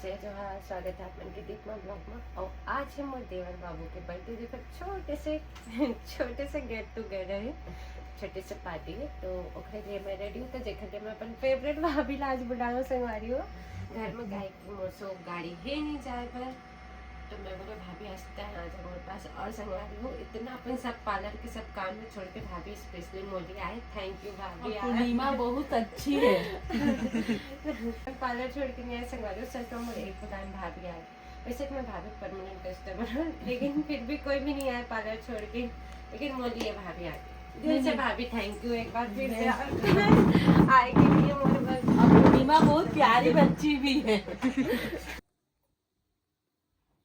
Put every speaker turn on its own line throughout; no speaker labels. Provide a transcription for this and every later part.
जय जोहार, स्वागत है आपके दीपमा ब्लॉग में। और आज है मोर देवर बाबू के बर्थडे। देखो छोटे से गेट टुगेदर है, छोटे से पार्टी है। तो ओकरे लिए मैं रेडी हूँ। तो देखते मैं अपन फेवरेट भाभी ला आज बुलाओ संगवारी हो। घर में गाय की मोसो गाड़ी है नहीं जाए पर, तो मैं बोले भाभी आस्ता है आज हमारे पास। और संगवारी हो इतना अपन सब पार्लर के सब काम में छोड़ के भाभी स्पेशली मोली आए। थैंक यू भाभी,
पूर्णिमा बहुत अच्छी है।
पार्लर छोड़ के नहीं आए संगवारी हो। सच तो मेरे एक टाइम भाभी आए। वैसे मैं भाभी परमानेंट कस्टमर हूँ, लेकिन फिर भी कोई भी नहीं आया पार्लर छोड़ के। लेकिन मोली है भाभी आए, दिल से भाभी थैंक यू एक बार फिर से आए के लिए।
पूर्णिमा बहुत प्यारी बच्ची भी है।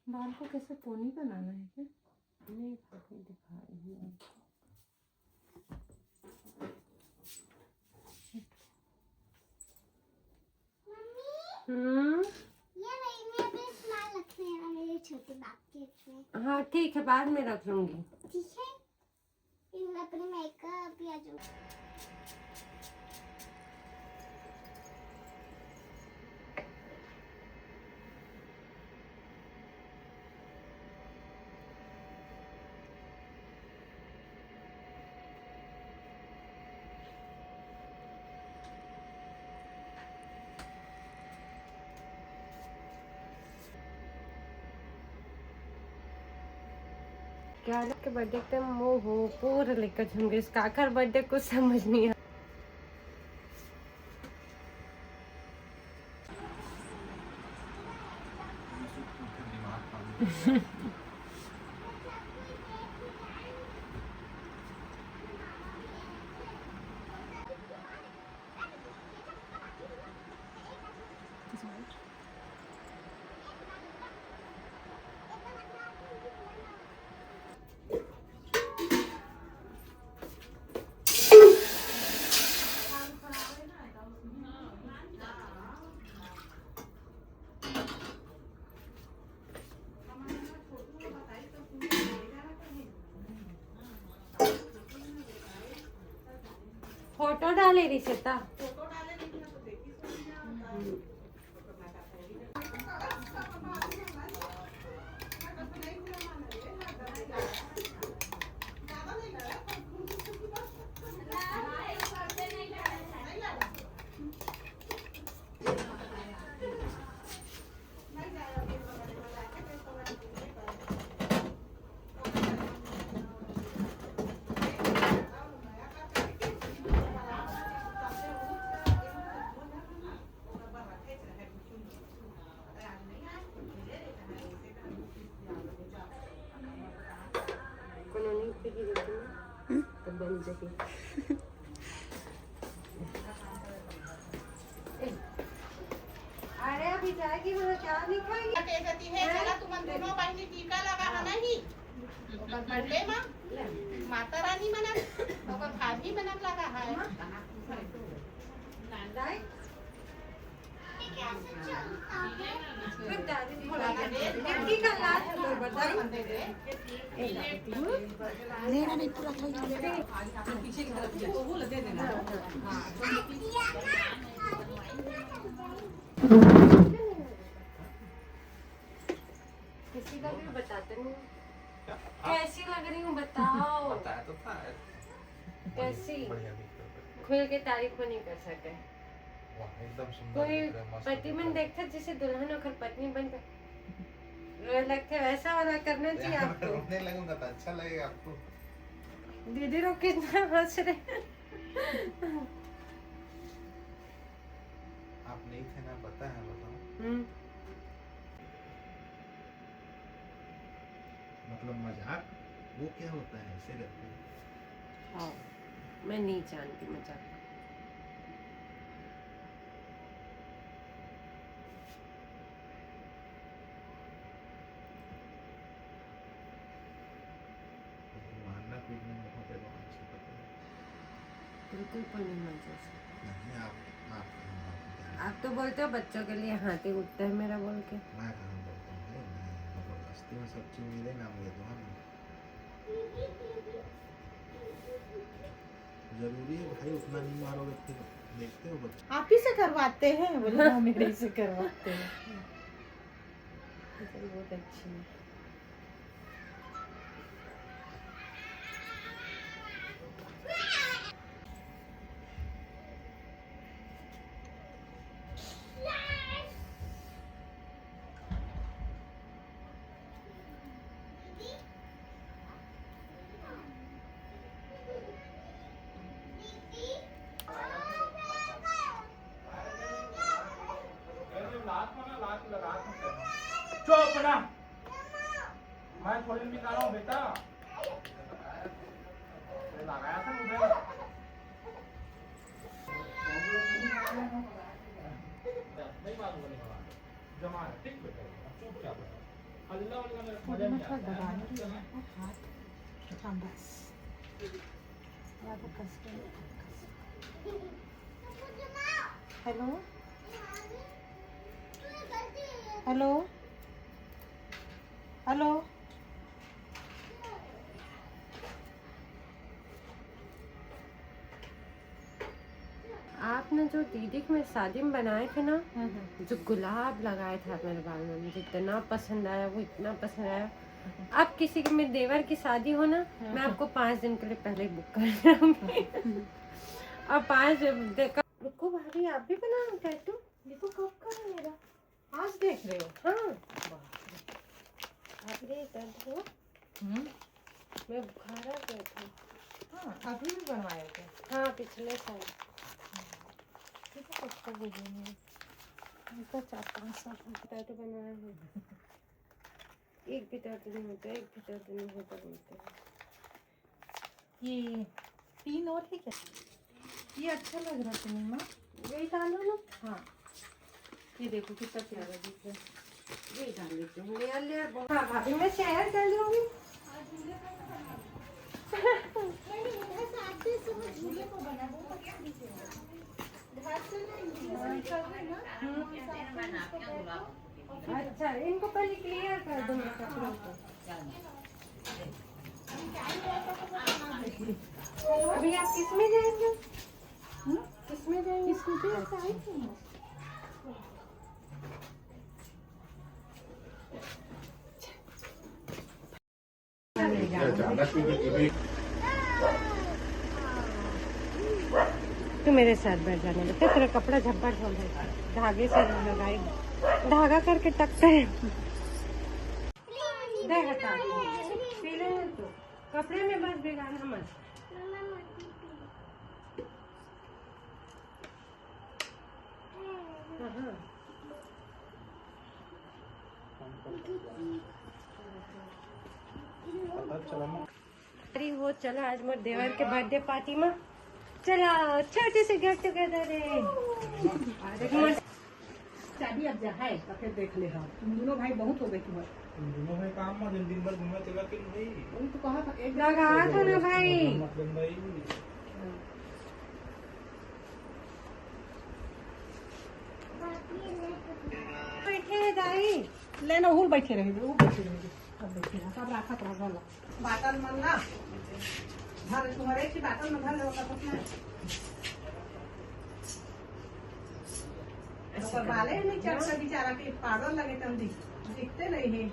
बाल को कैसे पोनी बनाना है क्या?
नहीं दिखा रही हूँ।
छोटे बास्केट में।
हाँ ठीक है, बाद में रख लूंगी।
ठीक है, फिर मैं अपने मेकअप या जो
क्या के बर्थडे पे मोह हो पूरा लेकर झुमके। इसका आखिर बर्थडे कुछ समझ नहीं आ फोटो डाले रही सीता। तो बन जाए। अरे अभी जाएगी वहाँ, क्या नहीं खाएगी?
कहती है चला तुम दोनों बहनी टीका लगा है नहीं ओकर बर्थडे में माता रानी मनक ओकर भाभी मनक लगा है।
लेना नहीं पूरा
पीछे की तरफ वो दे देना।
किसी का भी बताते नहीं। कैसी लग रही हूँ बताओ।
बताया तो था।
कैसी?
बढ़िया दिख रहा है।
खुल के तारीफ को नहीं कर सके।
वाह एकदम सुंदर
कोई
दिख रहा है, मस्त
पति
दिख
मन
रहा है।
देखता जिसे दुल्हन होकर पत्नी बनकर रोज लगते वैसा वाला करना चाहिए
यार,
आपको।
रोने लगूंगा तो अच्छा लगेगा आपको।
दीदी लोग कितना हंस रहे।
आप नहीं थे ना, पता है, बताओ। मतलब मजाक वो क्या होता है, ऐसे करते हैं।
हाँ, मैं नहीं जानती मजाक।
मानना पीटने में बहुत एडवांस है, पता है।
बिल्कुल पूर्णिमा जैसे।
नहीं आप
आप तो बोलते हो बच्चों के लिए हाथी उठता है मेरा बोल के।
मैं कहाँ बोलता हूँ भाई, मैं जबरदस्ती में सब चीज मेरे नाम ले दूंगा ना। जरूरी है भाई, उतना नहीं मारोगे फिर देखते हो बच्चे।
आप ही से करवाते हैं? बोले हाँ, मेरे से करवाते हैं। चल बहुत अच्छी है।
चुप ना, मैं थोड़ी निकाला हूँ बेटा। लगाया था मुझे। नहीं मालूम जमा है, ठीक बेटा, चुप क्या बेटा। अल्लाह वाला मेरे मजा नहीं आता है।
हाँ बस। Hello hello hello.
आपने जो दीदी को मेरी शादी में बनाए थे ना, जो गुलाब लगाए थे आप मेरे बाल में, मुझे इतना पसंद आया, वो इतना पसंद आया। आप किसी की मेरे देवर की शादी हो ना, मैं आपको 5 दिन के लिए पहले बुक कर दूंगी। और 5 रुको भाभी, आप भी बनाओ टैटू। देखो कब का है मेरा।
आज देख रहे हो?
हाँ आप ये दर्द हो, मैं बुखारा गया था।
हाँ अभी भी बनवाए थे।
हाँ पिछले साल।
कब का हो गया मेरे? तो 4-5 साल
टैटू बनवाया है। एक भी दर्द नहीं होता, एक भी दर्द नहीं होता बोलते हैं।
ये 3 और है क्या? ये अच्छा लग रहा है पूर्णिमा।
यही डालो ना।
हाँ ये देखो कितना प्यारा दिख रहा है।
यही डाल लेती हूँ। ले हाँ भाभी, मैं शेयर कर लूँगी। अच्छा इनको पहले क्लियर कर दो मैं कपड़ों को। अभी आप किसमें जाएंगे? किसमें जाएंगे?
स्कूटी से आई थी।
तू मेरे साथ बैठ जाने बेटा, तेरा कपड़ा झब्बा झोल है, धागे से लगाई, धागा करके टकते हैं। दे हटा, पी ले तू, कपड़े में बस बिगाड़ना मत। हाँ अरे वो चला आज मोर देवर के बर्थडे पार्टी में, चला छोटे से गेट टुगेदर है।
शादी अब जा है तो फिर देख ले। हम तुम दोनों भाई बहुत हो गए तुम्हारे।
दोनों में काम में दिन भर घूमने चला कि नहीं?
वही तो कहा था एक
लगा था ना भाई।
मतलब भाई
बैठे हैं दाई।
लेना वो बैठे रहेंगे, वो बैठे रहेंगे, सब बैठे रहा, सब राखा तो रहा बाटल मन ना घर तुम्हारे की बाटल में घर लेवा का ना और बाले नहीं चढ़ के बेचारा के पागल लगे तम दिखते नहीं है।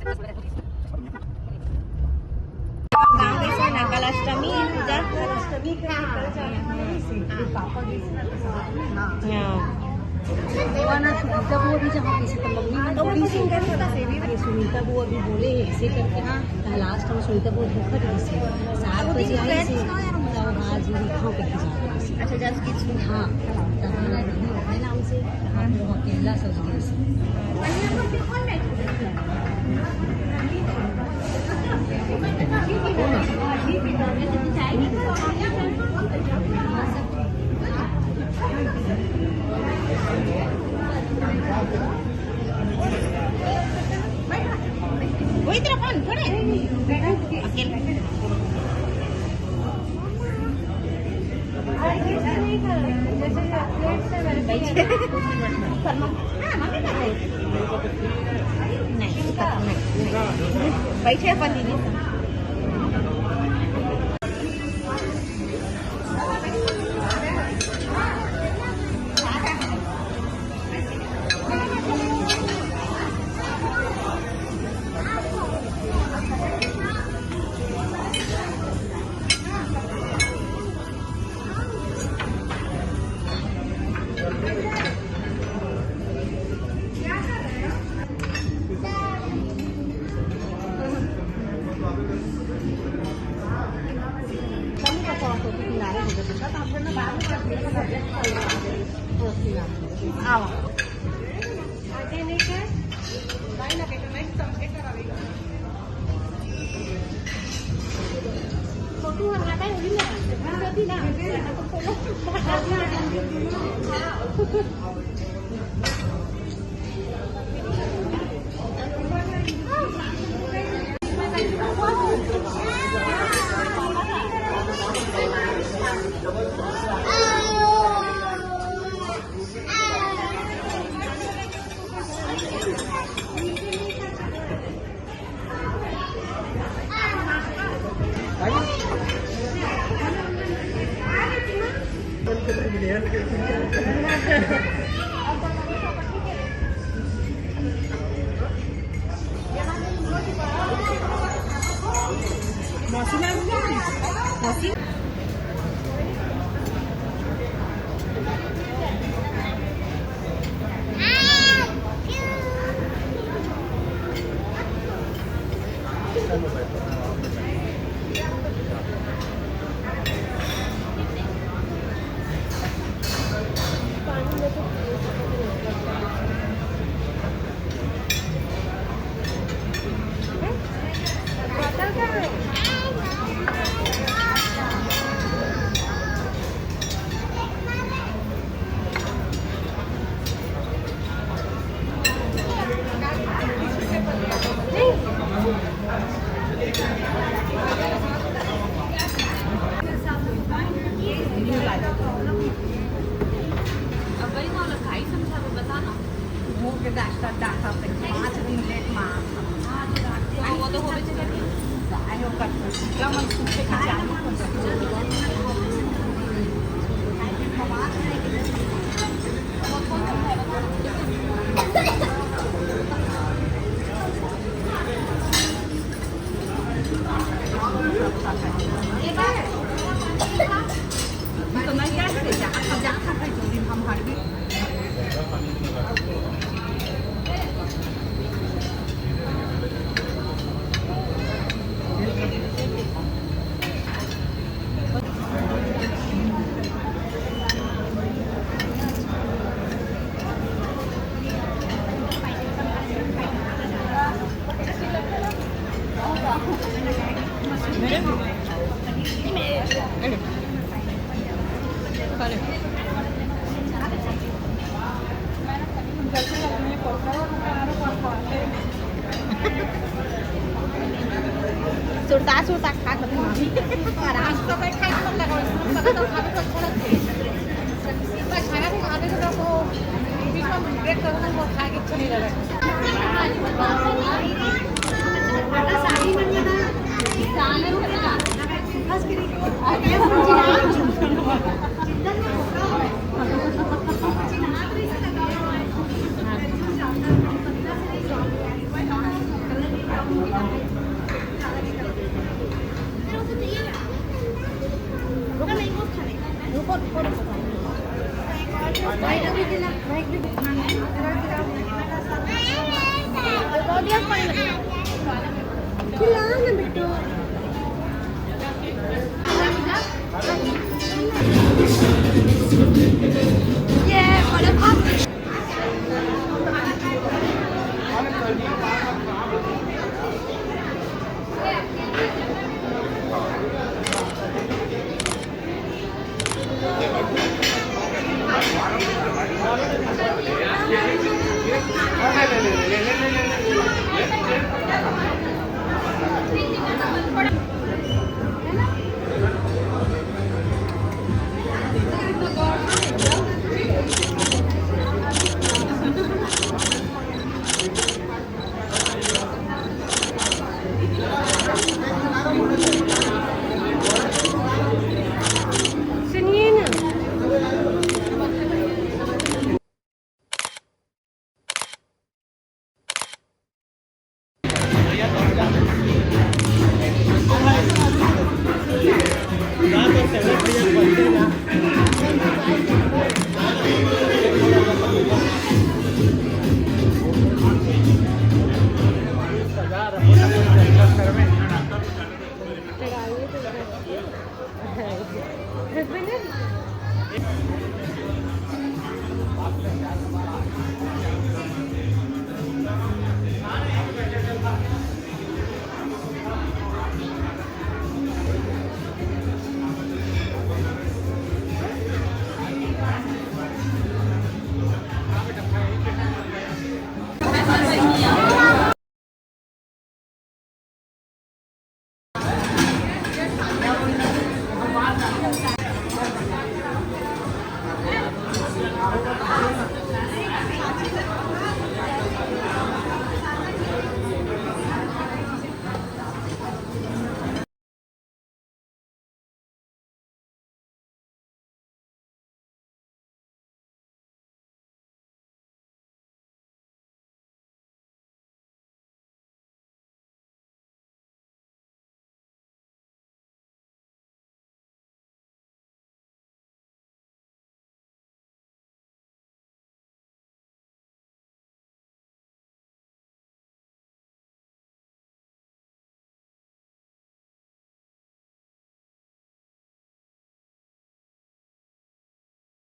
कल अष्टमी है पूजा, कल अष्टमी के कल जाने वाली थी। पापा गई थी ना तो देवाना सुनीता बुआ भी जहाँ किसी पर लगी तो भी सिंगर होता है भी सुनीता बुआ भी बोले ऐसे करके हाँ लास्ट में सुनीता बुआ भूखा थी से 7 बजे आई थी आज भी खाओ करके जा अच्छा जस्ट की हाँ हमारा दीदी अपने नाम से हम लोग अकेला सज गए से वही तरफ खड़े अकेले बैठे अपन दीदी सुरता खा कभी मामी आराम से बैठ खाई मन लगा इसमें पता तो खाने को अच्छा लगता है बस खाना को आधे घंटा को बीच में ब्रेक करना वो खा के अच्छा नहीं लगा आटा साड़ी बन गया साले होगा बस करी आगे